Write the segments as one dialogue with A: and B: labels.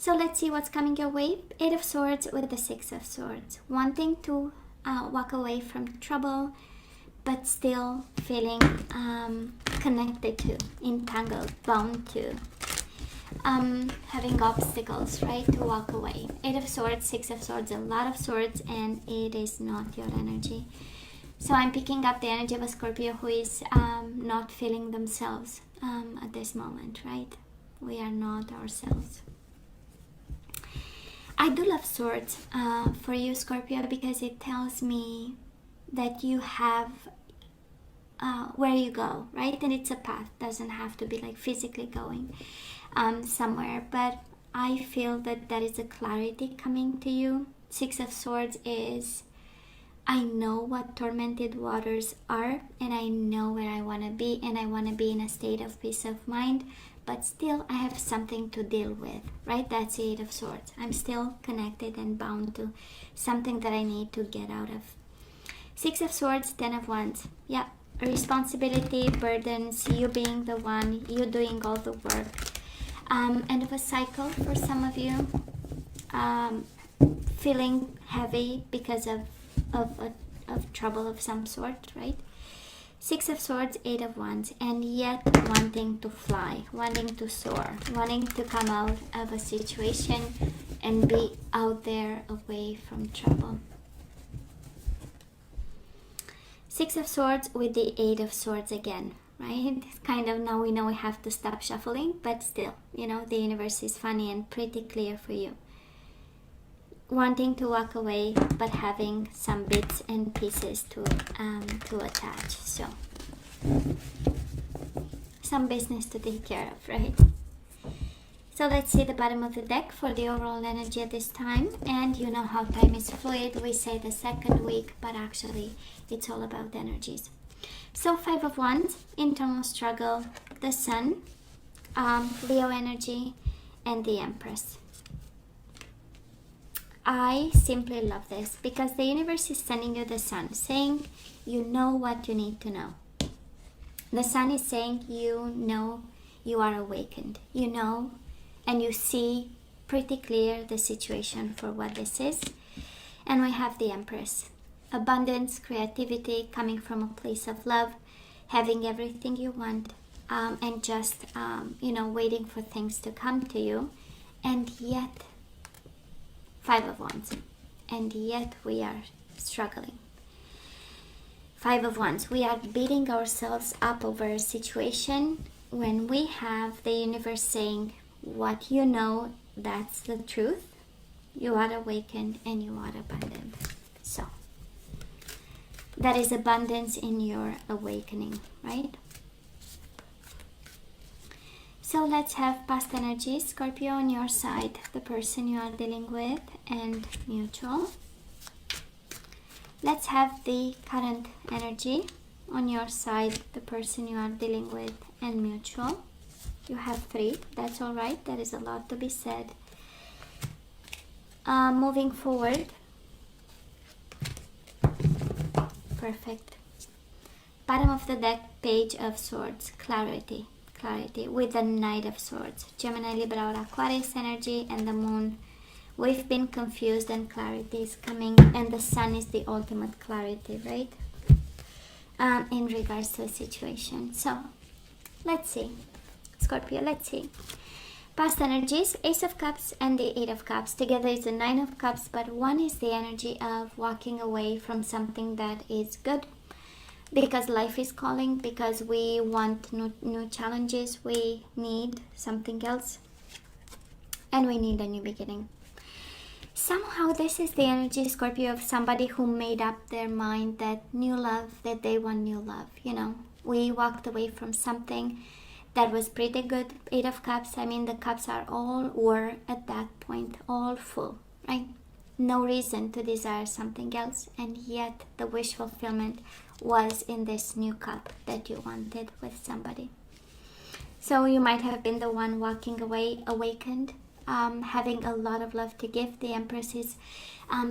A: So let's see what's coming your way. 8 of Swords with the 6 of Swords. Wanting to walk away from trouble, but still feeling connected to, entangled, bound to, having obstacles, right, to walk away. 8 of Swords, 6 of Swords, a lot of swords, and it is not your energy. So I'm picking up the energy of a Scorpio who is not feeling themselves at this moment, right? We are not ourselves. I do love swords for you, Scorpio, because it tells me that you have where you go, right? And it's a path. Doesn't have to be like physically going somewhere, but I feel that there is a clarity coming to you. 6 of Swords is, I know what tormented waters are, and I know where I want to be, and I want to be in a state of peace of mind, but still I have something to deal with, right? That's the 8 of Swords. I'm still connected and bound to something that I need to get out of. 6 of Swords, 10 of Wands. Yeah, responsibility, burdens, you being the one, you doing all the work. End of a cycle for some of you. Feeling heavy because of trouble of some sort, right? 6 of Swords, 8 of Wands, and yet wanting to fly, wanting to soar, wanting to come out of a situation and be out there away from trouble. 6 of Swords with the 8 of Swords again, right? It's kind of, now we know we have to stop shuffling, but still, you know, the universe is funny and pretty clear for you. Wanting to walk away, but having some bits and pieces to attach. So some business to take care of, right? So let's see the bottom of the deck for the overall energy at this time. And you know how time is fluid. We say the second week, but actually it's all about energies. So 5 of Wands, internal struggle, the Sun, Leo energy, and the Empress. I simply love this because the universe is sending you the Sun, saying you know what you need to know. The Sun is saying you know you are awakened. You know and you see pretty clear the situation for what this is. And we have the Empress. Abundance, creativity, coming from a place of love, having everything you want, and just, waiting for things to come to you. And yet, 5 of Wands, and yet we are struggling. 5 of Wands, we are beating ourselves up over a situation when we have the universe saying, what you know, that's the truth. You are awakened and you are abundant. So, that is abundance in your awakening, right? So let's have past energies, Scorpio, on your side, the person you are dealing with, and mutual. Let's have the current energy on your side, the person you are dealing with, and mutual. You have 3, that's all right, there is a lot to be said. Moving forward. Perfect. Bottom of the deck, Page of Swords, clarity with the Knight of Swords, Gemini, Libra, or Aquarius energy, and the Moon. We've been confused and clarity is coming, and the Sun is the ultimate clarity, right? In regards to a situation. So let's see, Scorpio, let's see. Past energies, Ace of Cups and the 8 of Cups. Together is the 9 of Cups, but one is the energy of walking away from something that is good, because life is calling, because we want new challenges, we need something else, and we need a new beginning. Somehow this is the energy, Scorpio, of somebody who made up their mind that new love, that they want new love. You know, we walked away from something that was pretty good. 8 of Cups, I mean, the cups were at that point all full, right? No reason to desire something else, and yet the wish fulfillment was in this new cup that you wanted with somebody. So you might have been the one walking away awakened, having a lot of love to give. The Empress is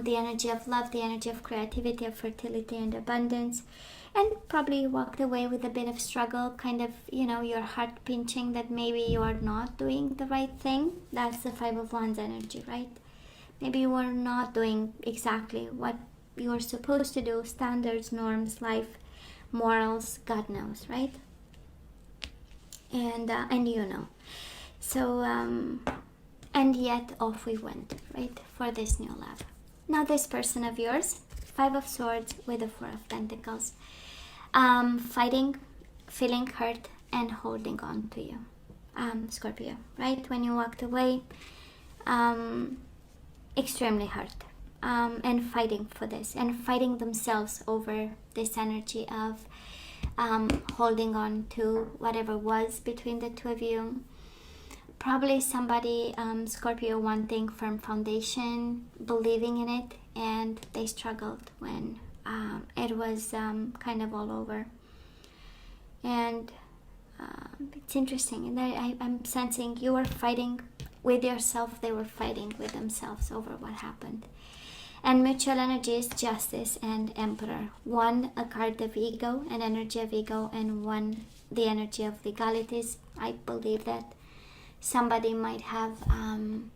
A: the energy of love, the energy of creativity, of fertility and abundance. And probably walked away with a bit of struggle, kind of, your heart pinching that maybe you are not doing the right thing. That's the Five of Wands energy, right? Maybe you are not doing exactly what you're supposed to do, standards, norms, life, morals, God knows, right? And So, and yet off we went, right, for this new love. Now this person of yours, Five of Swords with the Four of Pentacles, fighting, feeling hurt, and holding on to you, Scorpio, right? When you walked away, extremely hurt, and fighting for this, and fighting themselves over this energy of holding on to whatever was between the two of you. Probably somebody, Scorpio, wanting firm foundation, believing in it, and they struggled when it was kind of all over. And it's interesting, and I'm sensing you were fighting with yourself, they were fighting with themselves over what happened. And mutual energy is Justice and Emperor. One, a card of ego, an energy of ego, and one, the energy of legalities. I believe that somebody might have handled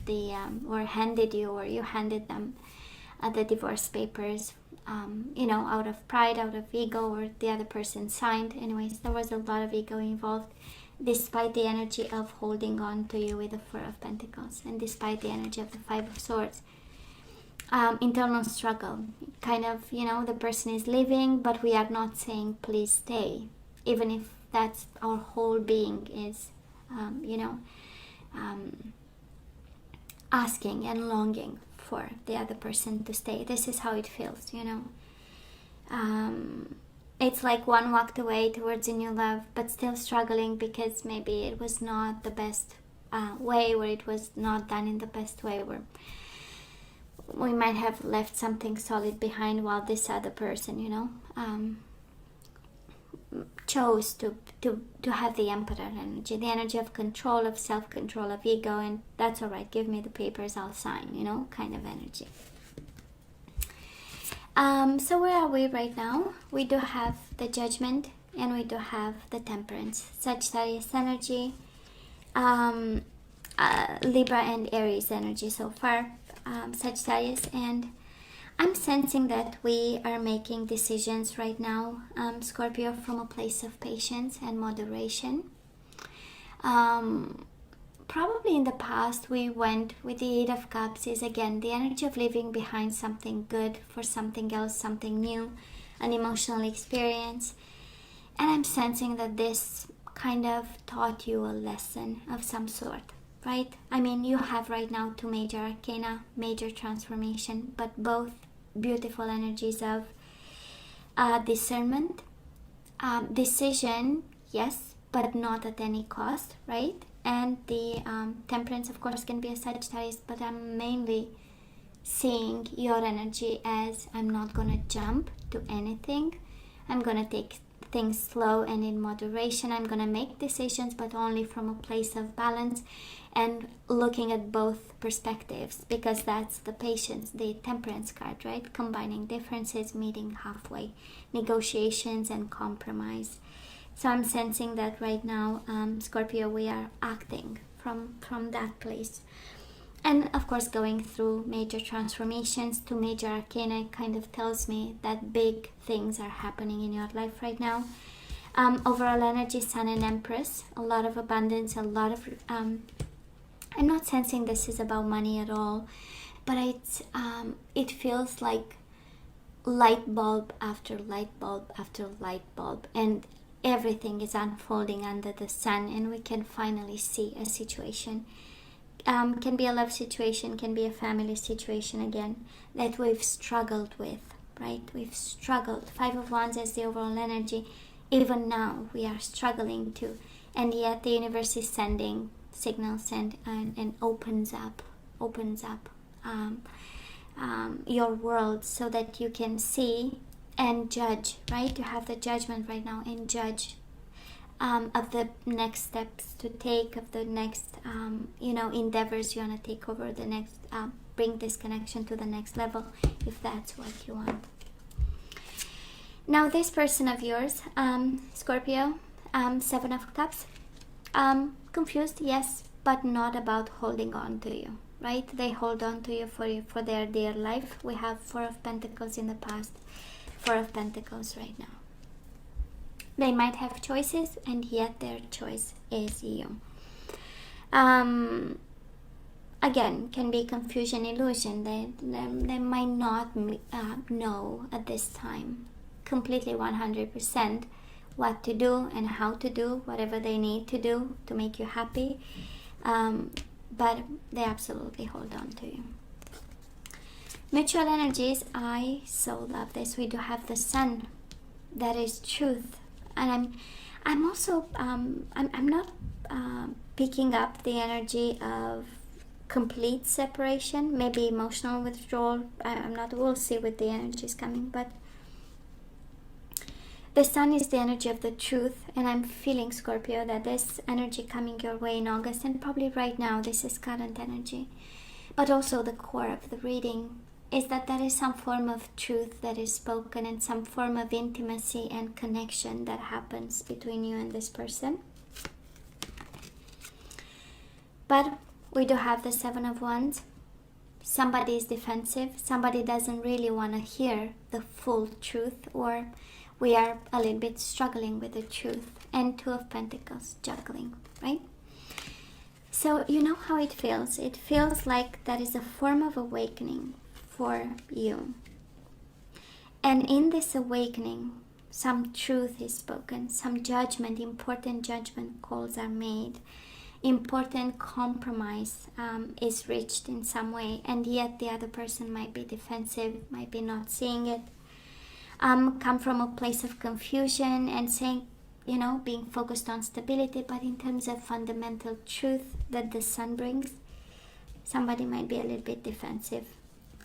A: the or handed you, or you handed them the divorce papers, out of pride, out of ego, or the other person signed. Anyways, there was a lot of ego involved, despite the energy of holding on to you with the Four of Pentacles, and despite the energy of the Five of Swords. Internal struggle, kind of, the person is leaving, but we are not saying please stay, even if that's our whole being is asking and longing for the other person to stay. This is how it feels, it's like one walked away towards a new love, but still struggling because maybe it was not the best way, or it was not done in the best way, or we might have left something solid behind, while this other person, chose to have the Emperor energy, the energy of control, of self-control, of ego, and that's all right, give me the papers, I'll sign, kind of energy. So where are we right now? We do have the Judgment, and we do have the Temperance, Sagittarius energy, Libra and Aries energy so far, Sagittarius, and I'm sensing that we are making decisions right now, Scorpio, from a place of patience and moderation. Probably in the past we went with the Eight of Cups, is again the energy of leaving behind something good for something else, something new, an emotional experience. And I'm sensing that this kind of taught you a lesson of some sort, right? I mean, you have right now two major arcana, major transformation, but both beautiful energies of discernment, decision, yes, but not at any cost, right? And the Temperance, of course, can be a Sagittarius, but I'm mainly seeing your energy as I'm not gonna jump to anything. I'm gonna take things slow and in moderation. I'm gonna make decisions, but only from a place of balance and looking at both perspectives, because that's the patience, the Temperance card, right? Combining differences, meeting halfway, negotiations and compromise. So I'm sensing that right now, Scorpio, we are acting from that place. And of course, going through major transformations. To major arcana kind of tells me that big things are happening in your life right now. Overall energy, Sun and Empress, a lot of abundance, a lot of... I'm not sensing this is about money at all, but it feels like light bulb after light bulb after light bulb, and everything is unfolding under the sun, and we can finally see a situation. Can be a love situation, can be a family situation again, that we've struggled with, right? We've struggled. Five of Wands as the overall energy. Even now we are struggling too, and yet the universe is sending signals and opens up your world so that you can see and judge, right? You have the Judgment right now, and judge of the next steps to take, of the next endeavors you want to take over the next, bring this connection to the next level, if that's what you want. Now this person of yours, Scorpio, Seven of Cups, confused, yes, but not about holding on to you, right? They hold on to you for their dear life. We have Four of Pentacles in the past, Four of Pentacles right now. They might have choices, and yet their choice is you. Again, can be confusion, illusion. They might not know at this time completely 100% what to do and how to do whatever they need to do to make you happy, but they absolutely hold on to you. Mutual energies, I so love this. We do have the Sun, that is truth, and I'm also I'm not picking up the energy of complete separation, maybe emotional withdrawal. I'm not, we'll see with the energies coming, but the Sun is the energy of the truth, and I'm feeling, Scorpio, that this energy coming your way in August, and probably right now, this is current energy, but also the core of the reading is that there is some form of truth that is spoken, and some form of intimacy and connection that happens between you and this person. But we do have the Seven of Wands. Somebody is defensive. Somebody doesn't really want to hear the full truth, or we are a little bit struggling with the truth. And Two of Pentacles, juggling, right? So you know how it feels. It feels like that is a form of awakening for you. And in this awakening, some truth is spoken, some judgment, important judgment calls are made, important compromise is reached in some way, and yet the other person might be defensive, might be not seeing it, come from a place of confusion and saying, being focused on stability, but in terms of fundamental truth that the Sun brings, somebody might be a little bit defensive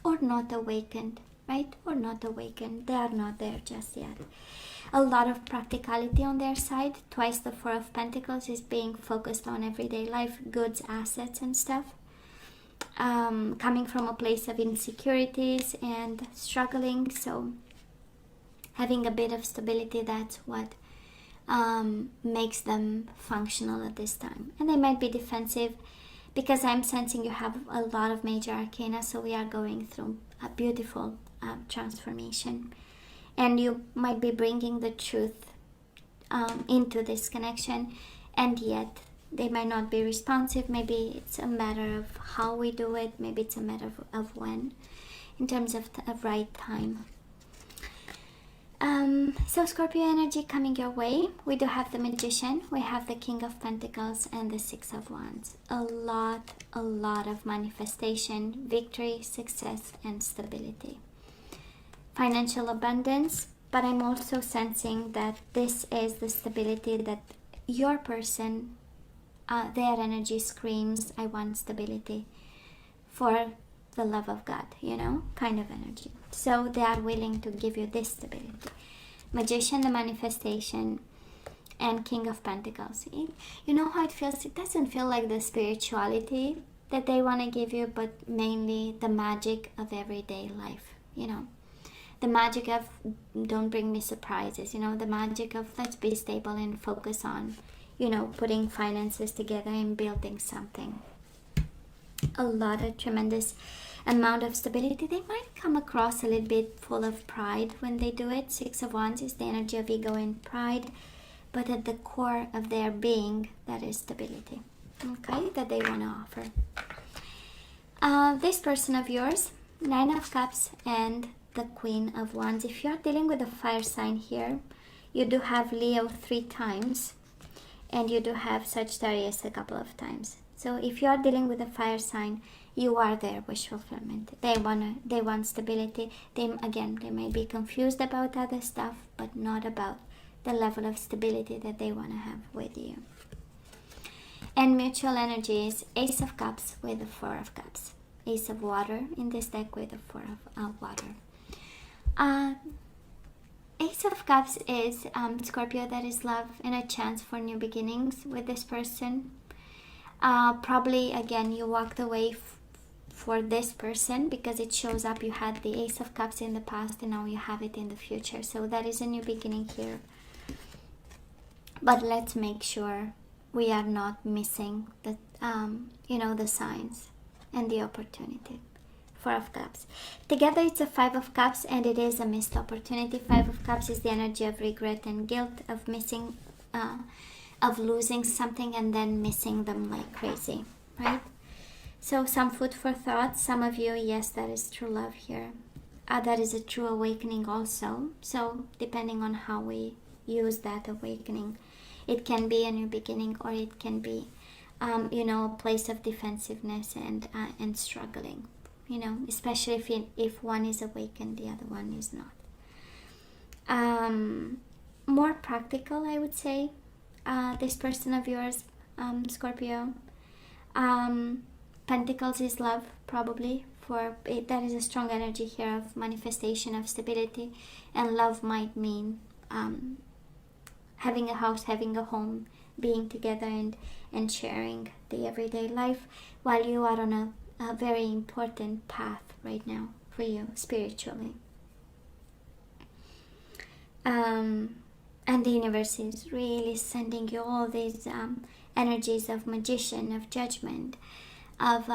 A: or not awakened, right? Or not awakened. They are not there just yet. A lot of practicality on their side. Twice the Four of Pentacles is being focused on everyday life, goods, assets and stuff. Coming from a place of insecurities and struggling, so having a bit of stability, that's what makes them functional at this time. And they might be defensive because I'm sensing you have a lot of major arcana, so we are going through a beautiful transformation. And you might be bringing the truth into this connection, and yet they might not be responsive. Maybe it's a matter of how we do it. Maybe it's a matter of when, in terms of right time. So Scorpio energy coming your way. We do have the Magician, we have the King of Pentacles, and the Six of Wands. A lot of manifestation, victory, success, and stability. Financial abundance, but I'm also sensing that this is the stability that your person, their energy screams, I want stability for the love of God, kind of energy. So they are willing to give you this stability. Magician, the manifestation, and King of Pentacles. You know how it feels? It doesn't feel like the spirituality that they want to give you, but mainly the magic of everyday life, The magic of don't bring me surprises, the magic of let's be stable and focus on, putting finances together and building something. A lot of tremendous amount of stability. They might come across a little bit full of pride when they do it. Six of Wands is the energy of ego and pride, but at the core of their being, that is stability, okay, that they want to offer. This person of yours, Nine of Cups and the Queen of Wands. If you're dealing with a fire sign here, you do have Leo 3 times, and you do have Sagittarius a couple of times. So if you are dealing with a fire sign, you are their wish fulfillment. They want stability. They may be confused about other stuff, but not about the level of stability that they want to have with you. And mutual energy is Ace of Cups with the Four of Cups. Ace of Water in this deck with the Four of Water. Ace of Cups is Scorpio, that is love and a chance for new beginnings with this person. Probably again you walked away for this person because it shows up you had the Ace of Cups in the past and now you have it in the future. So that is a new beginning here. But let's make sure we are not missing the the signs and the opportunity. Four of Cups. Together it's a Five of Cups and it is a missed opportunity. Five of Cups is the energy of regret and guilt, of missing, of losing something and then missing them like crazy, right? So some food for thought. Some of you, yes, that is true love here. That is a true awakening also. So depending on how we use that awakening, it can be a new beginning or it can be, a place of defensiveness and struggling. Especially if one is awakened, the other one is not. More practical, I would say, this person of yours, Scorpio. Pentacles is love, probably. For it, that is a strong energy here of manifestation, of stability, and love might mean having a house, having a home, being together and sharing the everyday life while you are on a very important path right now for you spiritually. And the universe is really sending you all these energies of magician, of judgment, of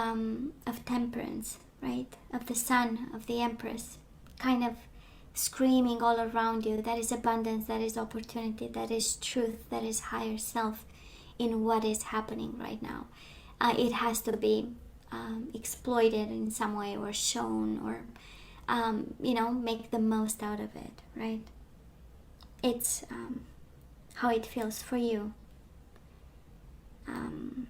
A: temperance, right? Of the sun, of the empress, kind of screaming all around you. That is abundance, that is opportunity, that is truth, that is higher self in what is happening right now. It has to be exploited in some way or shown or make the most out of it, right? It's how it feels for you, and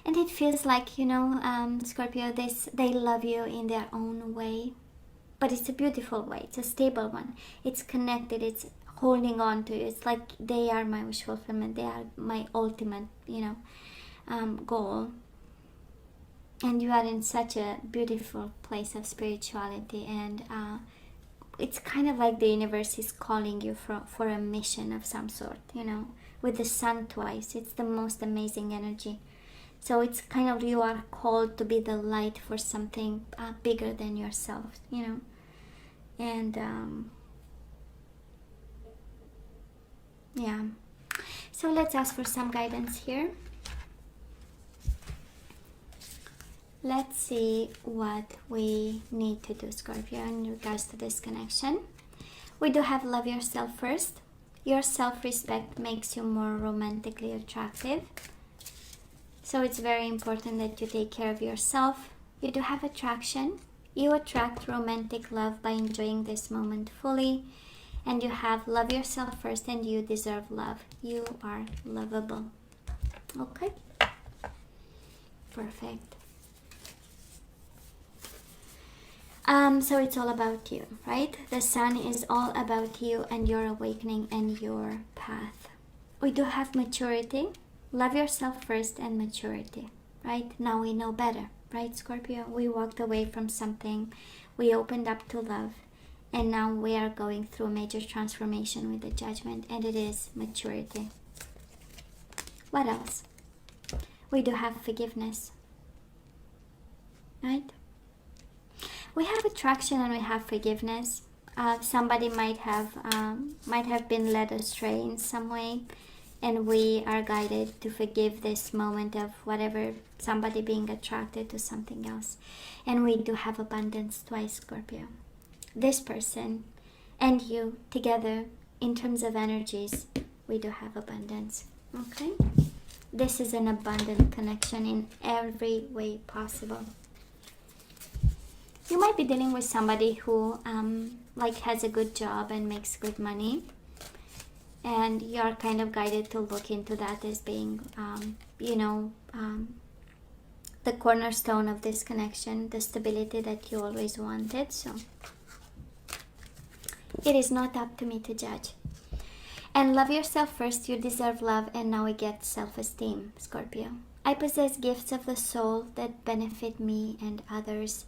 A: it feels like Scorpio, they love you in their own way, but it's a beautiful way, it's a stable one, it's connected, it's holding on to you. It's like they are my wish fulfillment, they are my ultimate goal. And you are in such a beautiful place of spirituality, and it's kind of like the universe is calling you for a mission of some sort, with the sun twice. It's the most amazing energy. So it's kind of, you are called to be the light for something bigger than yourself, and yeah. So let's ask for some guidance here. Let's see what we need to do, Scorpio, in regards to this connection. We do have love yourself first. Your self-respect makes you more romantically attractive. So it's very important that you take care of yourself. You do have attraction. You attract romantic love by enjoying this moment fully. And you have love yourself first, and you deserve love. You are lovable. Okay? Perfect. So it's all about you, right? The sun is all about you and your awakening and your path. We do have maturity. Love yourself first and maturity, right? Now we know better, right, Scorpio? We walked away from something. We opened up to love. And now we are going through a major transformation with the judgment. And it is maturity. What else? We do have forgiveness, right? We have attraction and we have forgiveness. Somebody might have been led astray in some way, and we are guided to forgive this moment of whatever, somebody being attracted to something else. And we do have abundance twice, Scorpio. This person and you together, in terms of energies, we do have abundance. Okay? This is an abundant connection in every way possible. You might be dealing with somebody who has a good job and makes good money, and you're kind of guided to look into that as being the cornerstone of this connection, the stability that you always wanted. So it is not up to me to judge. And love yourself first. You deserve love, and now we get self-esteem, Scorpio. I possess gifts of the soul that benefit me and others.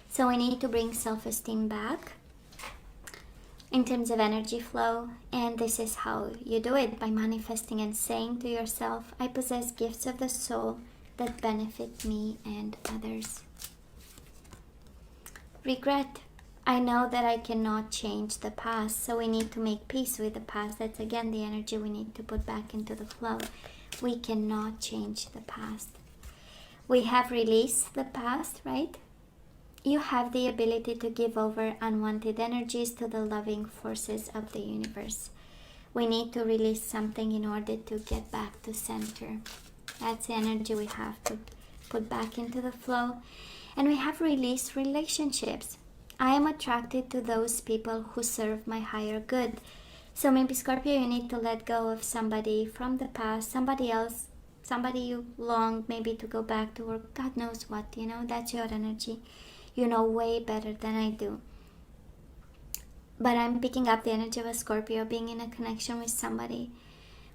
A: So we need to bring self-esteem back. in terms of energy flow, and this is how you do it, by manifesting and saying to yourself, I possess gifts of the soul that benefit me and others. Regret. I know that I cannot change the past, so we need to make peace with the past. That's again the energy we need to put back into the flow. We cannot change the past. We have released the past, right? You have the ability to give over unwanted energies to the loving forces of the universe. We need to release something in order to get back to center. That's the energy we have to put back into the flow. And we have released relationships. I am attracted to those people who serve my higher good. So maybe Scorpio, you need to let go of somebody from the past, somebody else, somebody you long maybe to go back to, or God knows what, that's your energy. You know way better than I do. But I'm picking up the energy of a Scorpio being in a connection with somebody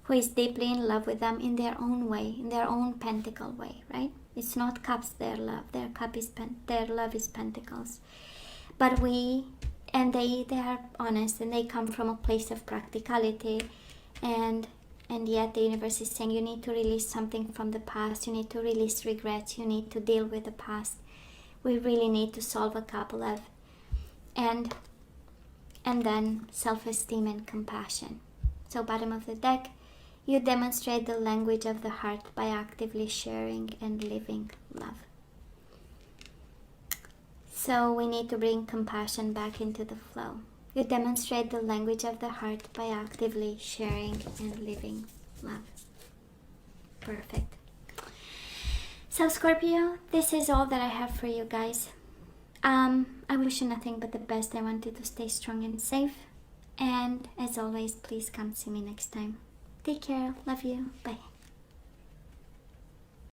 A: who is deeply in love with them in their own way, in their own pentacle way, right? It's not cups, their love. Their love is pentacles. But they are honest, and they come from a place of practicality, and yet the universe is saying you need to release something from the past. You need to release regrets. You need to deal with the past. We really need to solve a couple of, and then self-esteem and compassion. So bottom of the deck, you demonstrate the language of the heart by actively sharing and living love. So we need to bring compassion back into the flow. You demonstrate the language of the heart by actively sharing and living love. Perfect. So Scorpio, this is all that I have for you guys. I wish you nothing but the best. I want you to stay strong and safe. And as always, please come see me next time. Take care. Love you. Bye.